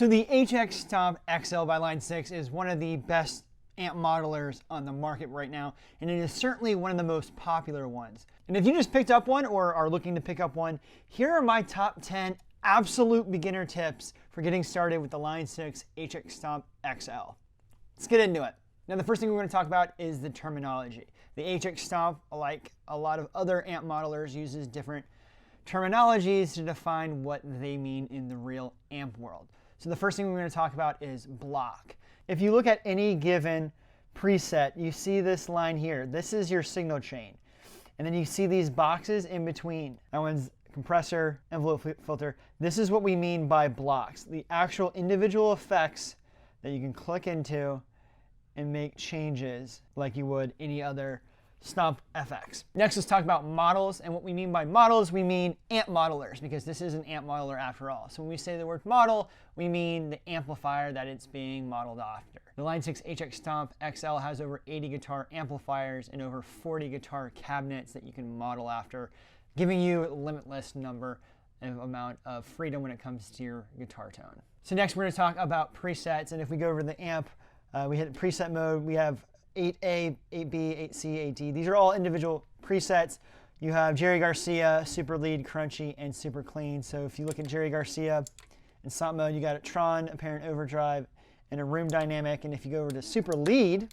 So the HX Stomp XL by Line 6 is one of the best amp modelers on the market right now, and it is certainly one of the most popular ones. And if you just picked up one or are looking to pick up one, here are my top 10 absolute beginner tips for getting started with the Line 6 HX Stomp XL. Let's get into it. Now the first thing we're going to talk about is the terminology. The HX Stomp, like a lot of other amp modelers, uses different terminologies to define what they mean in the real amp world. So the first thing we're going to talk about is block. If you look at any given preset, you see this line here. This is your signal chain. And then you see these boxes in between. That one's compressor, envelope filter. This is what we mean by blocks. The actual individual effects that you can click into and make changes like you would any other Stomp FX. Next, let's talk about models. And what we mean by models, we mean amp modelers, because this is an amp modeler after all. So when we say the word model, we mean the amplifier that it's being modeled after. The Line 6 HX Stomp XL has over 80 guitar amplifiers and over 40 guitar cabinets that you can model after, giving you a limitless number of amount of freedom when it comes to your guitar tone. So next we're going to talk about presets. And if we go over the amp, we hit preset mode, we have 8A, 8B, 8C, 8D. These are all individual presets. You have Jerry Garcia, Super Lead, Crunchy, and Super Clean. So if you look at Jerry Garcia in Stomp mode, you got a Tron, Apparent Overdrive, and a Room Dynamic. And if you go over to Super Lead,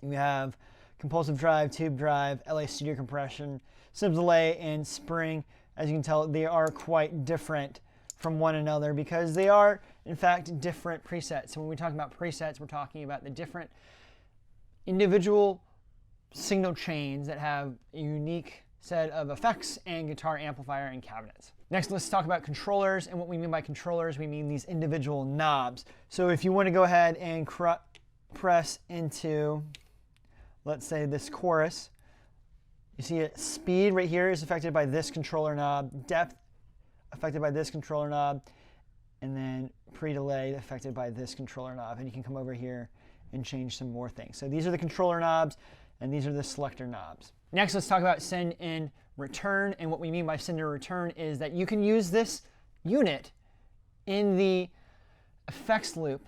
you have Compulsive Drive, Tube Drive, LA Studio Compression, Sim Delay, and Spring. As you can tell, they are quite different from one another because they are, in fact, different presets. So when we talk about presets, we're talking about the different individual signal chains that have a unique set of effects and guitar amplifier and cabinets. Next, let's talk about controllers. And what we mean by controllers, we mean these individual knobs. So if you want to go ahead and press into, let's say, this chorus, you see it, speed right here is affected by this controller knob, depth affected by this controller knob, and then pre-delay affected by this controller knob. And you can come over here and change some more things. So these are the controller knobs, and these are the selector knobs. Next, let's talk about send and return. And what we mean by send and return is that you can use this unit in the effects loop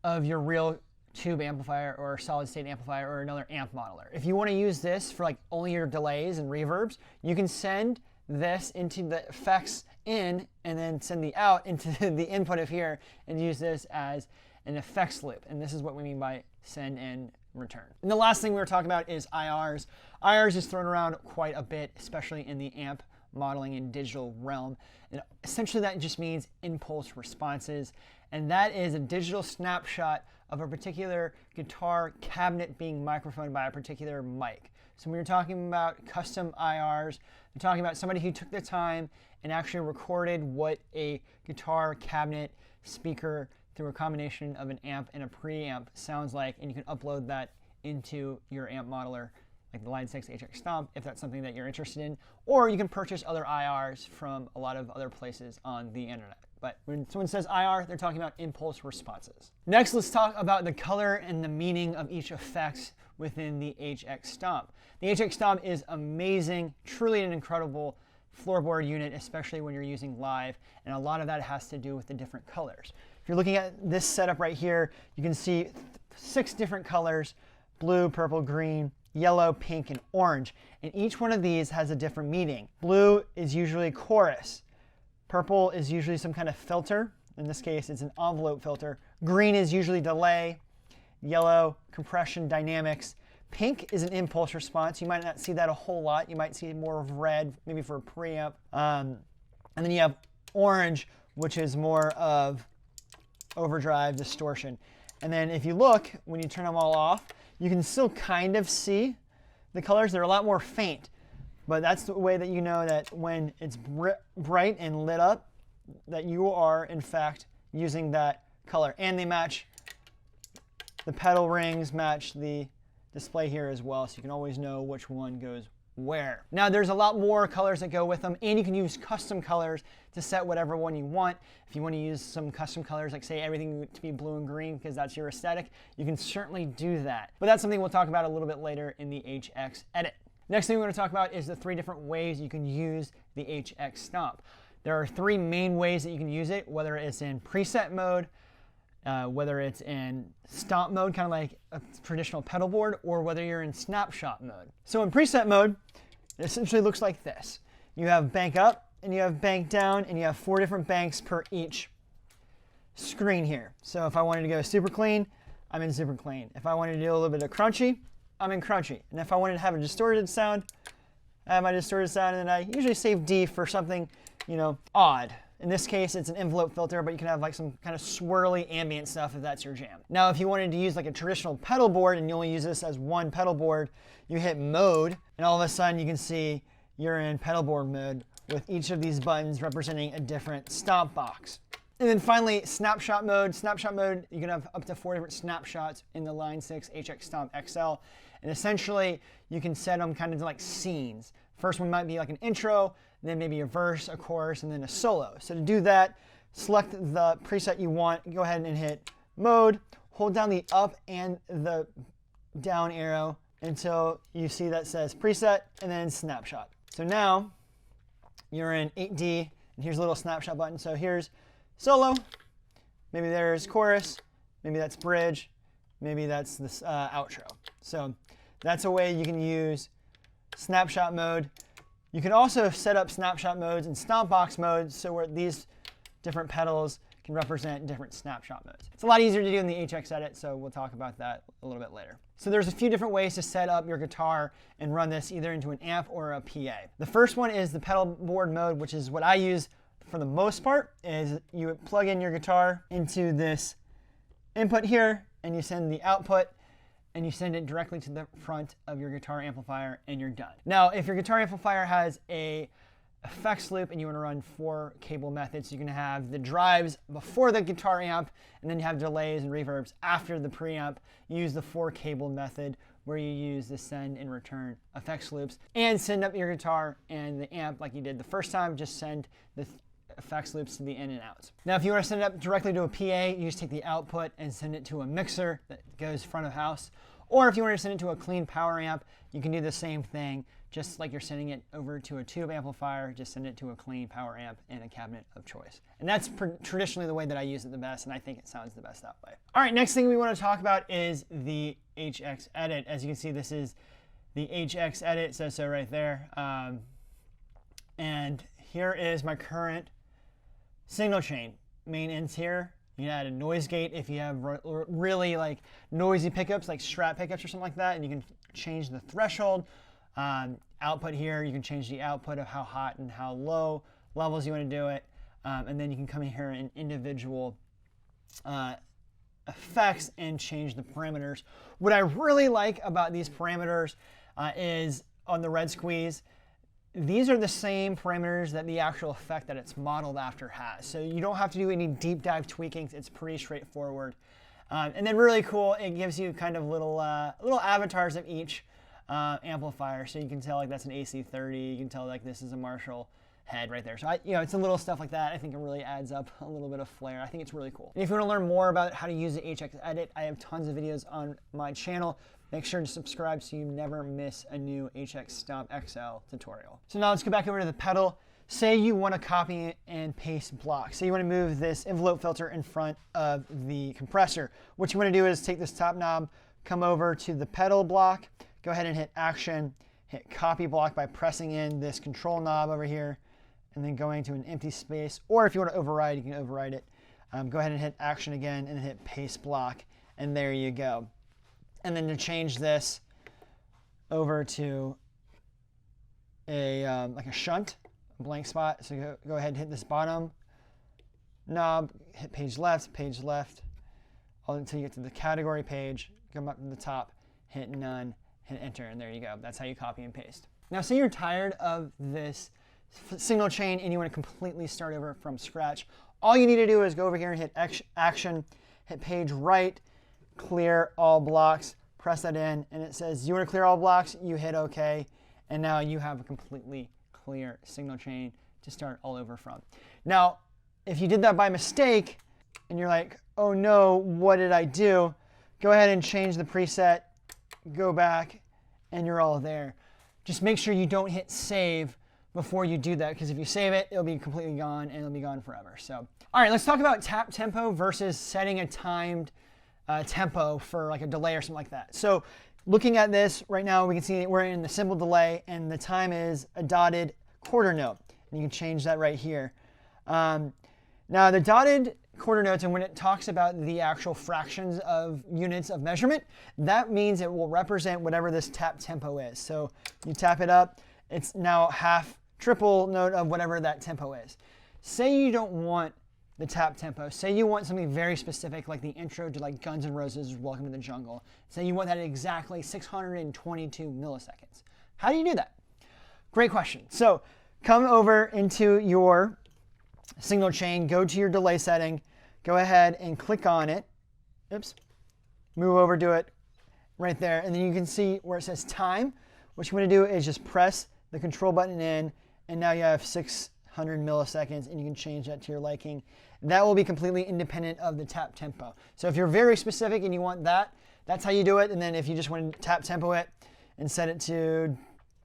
of your real tube amplifier or solid state amplifier or another amp modeler. If you want to use this for like only your delays and reverbs, you can send this into the effects in and then send the out into the input of here and use this as an effects loop. And this is what we mean by send and return. And the last thing we were talking about is IRs. IRs is thrown around quite a bit, especially in the amp modeling and digital realm. And essentially that just means impulse responses. And that is a digital snapshot of a particular guitar cabinet being microphoned by a particular mic. So when you're talking about custom IRs, you're talking about somebody who took the time and actually recorded what a guitar cabinet speaker through a combination of an amp and a preamp sounds like, and you can upload that into your amp modeler, like the Line 6 HX Stomp, if that's something that you're interested in, or you can purchase other IRs from a lot of other places on the internet. But when someone says IR, they're talking about impulse responses. Next, let's talk about the color and the meaning of each effect within the HX Stomp. The HX Stomp is amazing, truly an incredible floorboard unit, especially when you're using live, and a lot of that has to do with the different colors. If you're looking at this setup right here, you can see 6 different colors: blue, purple, green, yellow, pink, and orange. And each one of these has a different meaning. Blue is usually chorus. Purple is usually some kind of filter. In this case, it's an envelope filter. Green is usually delay. Yellow, compression, dynamics. Pink is an impulse response. You might not see that a whole lot. You might see more of red, maybe for a preamp. And then you have orange, which is more of overdrive, distortion. And then if you look, when you turn them all off, you can still kind of see the colors. They're a lot more faint. But that's the way that you know that when it's bright and lit up, that you are, in fact, using that color. And they match, the pedal rings match the display here as well, so you can always know which one goes where. Now there's a lot more colors that go with them, and you can use custom colors to set whatever one you want. If you want to use some custom colors, like say everything to be blue and green because that's your aesthetic, you can certainly do that. But that's something we'll talk about a little bit later in the HX edit. Next thing we're going to talk about is the 3 different ways you can use the HX Stomp. There are 3 main ways that you can use it, whether it's in preset mode, whether it's in stomp mode, kind of like a traditional pedal board, or whether you're in snapshot mode. So in preset mode, it essentially looks like this. You have bank up, and you have bank down, and you have 4 different banks per each screen here. So if I wanted to go super clean, I'm in super clean. If I wanted to do a little bit of crunchy, I'm in crunchy. And if I wanted to have a distorted sound, I have my distorted sound, and then I usually save D for something, you know, odd. In this case, it's an envelope filter, but you can have like some kind of swirly ambient stuff if that's your jam. Now, if you wanted to use like a traditional pedal board and you only use this as one pedal board, you hit mode, and all of a sudden you can see you're in pedal board mode with each of these buttons representing a different stomp box. And then finally, snapshot mode. Snapshot mode, you can have up to 4 different snapshots in the Line 6 HX Stomp XL. And essentially, you can set them kind of like scenes. First one might be like an intro, then maybe a verse, a chorus, and then a solo. So to do that, select the preset you want, go ahead and hit mode, hold down the up and the down arrow until you see that says preset, and then snapshot. So now, you're in 8D, and here's a little snapshot button. So here's solo, maybe there's chorus, maybe that's bridge, maybe that's this outro. So that's a way you can use snapshot mode. You can also set up snapshot modes and stomp box modes, so where these different pedals can represent different snapshot modes. It's a lot easier to do in the HX edit, so we'll talk about that a little bit later. So there's a few different ways to set up your guitar and run this either into an amp or a PA. The first one is the pedal board mode, which is what I use for the most part. Is you plug in your guitar into this input here, and you send the output, and you send it directly to the front of your guitar amplifier, and you're done. Now, if your guitar amplifier has a effects loop and you want to run 4 cable methods, you can have the drives before the guitar amp, and then you have delays and reverbs after the preamp. You use the 4 cable method, where you use the send and return effects loops, and send up your guitar and the amp like you did the first time. Just send the effects loops to the in and outs. Now, if you want to send it up directly to a PA, you just take the output and send it to a mixer that goes front of house. Or if you want to send it to a clean power amp, you can do the same thing. Just like you're sending it over to a tube amplifier, just send it to a clean power amp in a cabinet of choice. And that's traditionally the way that I use it the best, and I think it sounds the best that way. All right, next thing we want to talk about is the HX edit. As you can see, this is the HX edit, it says so right there. And here is my current signal chain. Main ends here. You can add a noise gate if you have really like noisy pickups, like Strat pickups or something like that, and you can change the threshold. Output here, you can change the output of how hot and how low levels you want to do it. And then you can come in here in individual effects and change the parameters. What I really like about these parameters is on the red squeeze, these are the same parameters that the actual effect that it's modeled after has. So you don't have to do any deep dive tweakings. It's pretty straightforward. And then really cool, it gives you kind of little avatars of each amplifier. So you can tell like that's an AC30. You can tell like this is a Marshall head right there. So it's a little stuff like that. I think it really adds up a little bit of flair. I think it's really cool. And if you want to learn more about how to use the HX Edit, I have tons of videos on my channel. Make sure to subscribe so you never miss a new HX Stomp XL tutorial. So now let's go back over to the pedal. Say you want to copy and paste blocks. So you want to move this envelope filter in front of the compressor. What you want to do is take this top knob, come over to the pedal block, go ahead and hit Action, hit Copy Block by pressing in this control knob over here, and then going to an empty space. Or if you want to override, you can override it. Go ahead and hit Action again and hit Paste Block, and there you go. And then to change this over to a like a shunt, a blank spot. So go ahead and hit this bottom knob, hit page left, all until you get to the category page. Come up to the top, hit None, hit Enter, and there you go. That's how you copy and paste. Now, say you're tired of this signal chain and you want to completely start over from scratch. All you need to do is go over here and hit Action, hit Page Right, Clear All Blocks, press that in, and it says you want to clear all blocks, you hit OK, and now you have a completely clear signal chain to start all over from. Now, if you did that by mistake and you're like, oh no, what did I do? Go ahead and change the preset, go back, and you're all there. Just make sure you don't hit save before you do that, because if you save it, it'll be completely gone and it'll be gone forever. So, all right, let's talk about tap tempo versus setting a timed tempo for like a delay or something like that. So looking at this right now, we can see we're in the symbol delay and the time is a dotted quarter note. And you can change that right here. Now the dotted quarter notes, and when it talks about the actual fractions of units of measurement, that means it will represent whatever this tap tempo is. So you tap it up, it's now half triple note of whatever that tempo is. Say you don't want the tap tempo. Say you want something very specific, like the intro to like Guns N' Roses' Welcome to the Jungle. Say you want that at exactly 622 milliseconds. How do you do that? Great question. So come over into your signal chain, go to your delay setting, go ahead and click on it. Oops. Move over to it right there. And then you can see where it says time. What you want to do is just press the control button in, and now you have 600 milliseconds, and you can change that to your liking. That will be completely independent of the tap tempo. So if you're very specific and you want that, that's how you do it. And then if you just want to tap tempo it and set it to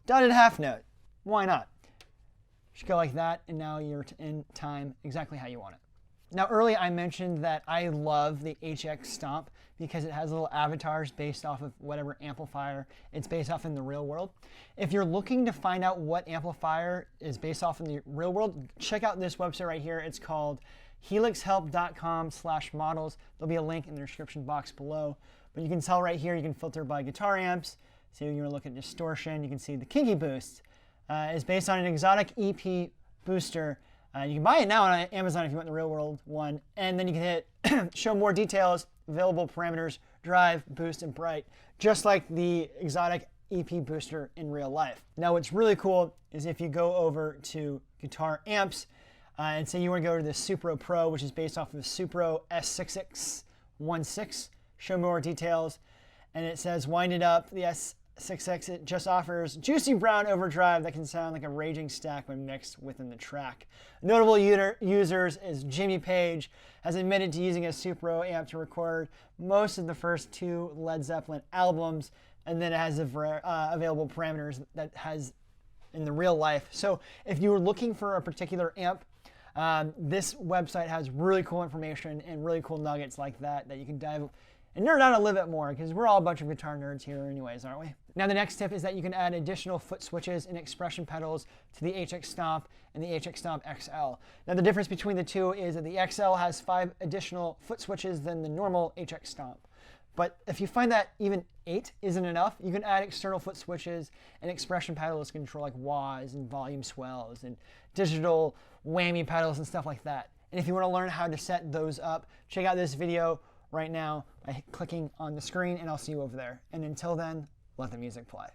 dotted half note, why not? Just go like that, and now you're in time exactly how you want it. Now earlier I mentioned that I love the HX Stomp because it has little avatars based off of whatever amplifier it's based off in the real world. If you're looking to find out what amplifier is based off in the real world, check out this website right here. It's called helixhelp.com/models. There'll be a link in the description box below. But you can tell right here, you can filter by guitar amps. So you're gonna look at distortion. You can see the Kinky Boost is based on an exotic EP booster. You can buy it now on Amazon if you want the real world one. And then you can hit show more details, available parameters, drive, boost, and bright, just like the exotic EP booster in real life. Now what's really cool is if you go over to guitar amps and say you want to go to the Supro Pro, which is based off of the Supro S6616, show more details, and it says wind it up. The S66, it just offers juicy brown overdrive that can sound like a raging stack when mixed within the track. Notable users is Jimmy Page, has admitted to using a Supro amp to record most of the first 2 Led Zeppelin albums, and then it has available parameters that has in the real life. So if you were looking for a particular amp, this website has really cool information and really cool nuggets like that you can dive and nerd out a little bit more, because we're all a bunch of guitar nerds here anyways, aren't we? Now the next tip is that you can add additional foot switches and expression pedals to the HX Stomp and the HX Stomp XL. Now the difference between the two is that the XL has 5 additional foot switches than the normal HX Stomp. But if you find that even 8 isn't enough, you can add external foot switches and expression pedals to control like wahs and volume swells and digital whammy pedals and stuff like that. And if you want to learn how to set those up, check out this video right now by clicking on the screen, and I'll see you over there. And until then, let the music play.